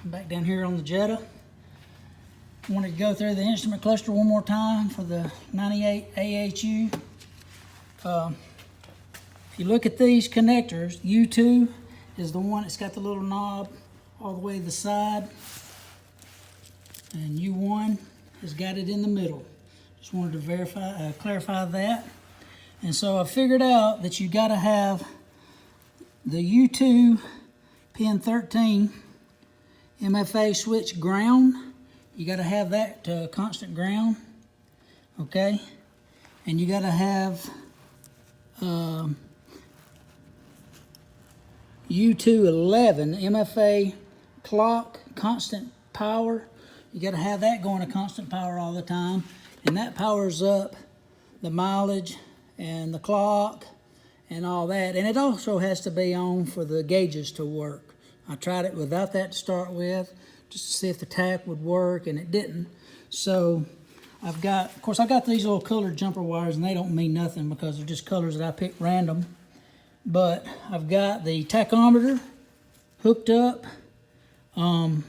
back down here on the Jetta. Wanted to go through the instrument cluster one more time for the 98 AHU. If you look at these connectors, U2 is the one that's got the little knob all the way to the side, and U1 has got it in the middle. Just wanted to clarify that. And so I figured out that you got to have the U2 pin 13 MFA switch ground. You got to have that constant ground, okay? And you got to have U211 MFA clock constant power. You got to have that going to constant power all the time, and that powers up the mileage and the clock and all that. And it also has to be on for the gauges to work. I tried it without that to start with, just to see if the tach would work, and it didn't. So I've got, of course, I got these little colored jumper wires, and they don't mean nothing because they're just colors that I picked random. But I've got the tachometer hooked up to,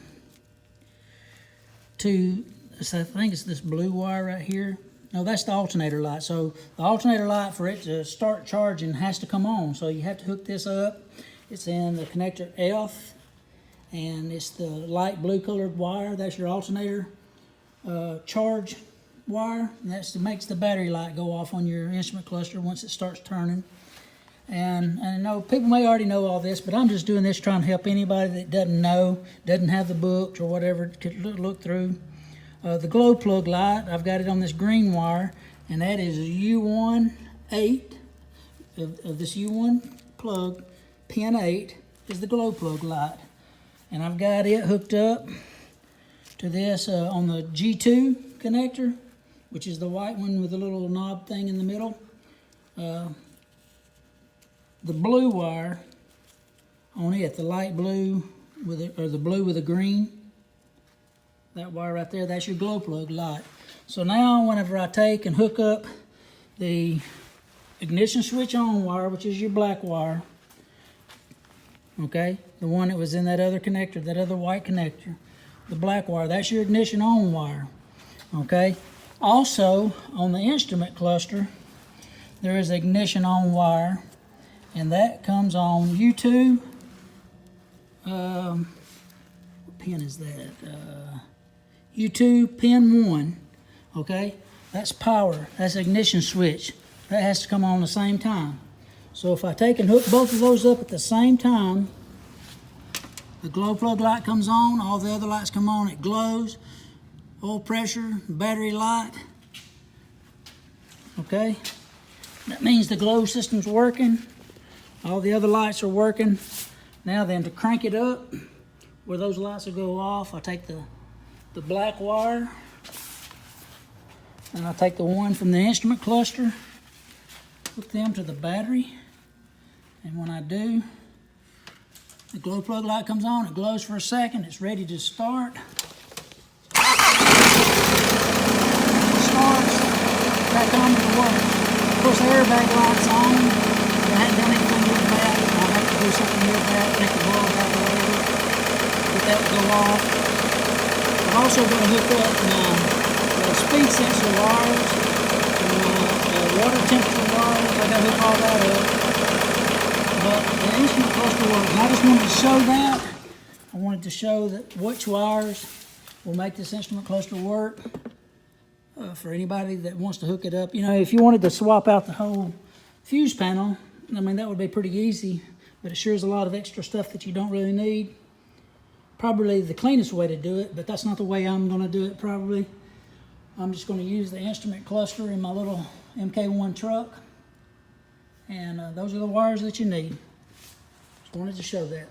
I think it's this blue wire right here. No, that's the alternator light. So the alternator light, for it to start charging, has to come on. So you have to hook this up. It's in the connector F, and it's the light blue colored wire. That's your alternator charge wire. And that makes the battery light go off on your instrument cluster once it starts turning. And I know people may already know all this, but I'm just doing this trying to help anybody that doesn't know, doesn't have the books or whatever to look through. The glow plug light, I've got it on this green wire, and that is a U1 8 of this U1 plug. Pin 8 is the glow plug light. And I've got it hooked up to this on the G2 connector, which is the white one with the little knob thing in the middle. The blue wire on it, the light blue with it, or the blue with the green, that wire right there, that's your glow plug light. So now whenever I take and hook up the ignition switch on wire, which is your black wire, okay, the one that was in that other connector, that other white connector, the black wire, that's your ignition on wire, okay? Also, on the instrument cluster, there is ignition on wire, and that comes on U2, what pin is that? U2 pin 1, okay? That's power, that's ignition switch. That has to come on the same time. So if I take and hook both of those up at the same time, the glow plug light comes on, all the other lights come on, it glows, oil pressure, battery light, okay? That means the glow system's working, all the other lights are working. Now then, to crank it up, where those lights will go off, I take the black wire, and I take the one from the instrument cluster, hook them to the battery, and when I do, the glow plug light comes on, it glows for a second, it's ready to start. It starts, tachometer works. Of course, the airbag light's on. I hadn't done anything with that. I'll have to do something with that, take the bulb out or whatever, get that to go off. I'm also going to hook up the speed sensor wires, water temperature wires. I got to hook all that up. But the instrument cluster works. And I just wanted to show that. I wanted to show that which wires will make this instrument cluster work for anybody that wants to hook it up. You know, if you wanted to swap out the whole fuse panel, I mean, that would be pretty easy, but it sure is a lot of extra stuff that you don't really need. Probably the cleanest way to do it, but that's not the way I'm going to do it probably. I'm just going to use the instrument cluster in my little MK1 truck, and those are the wires that you need. Just wanted to show that.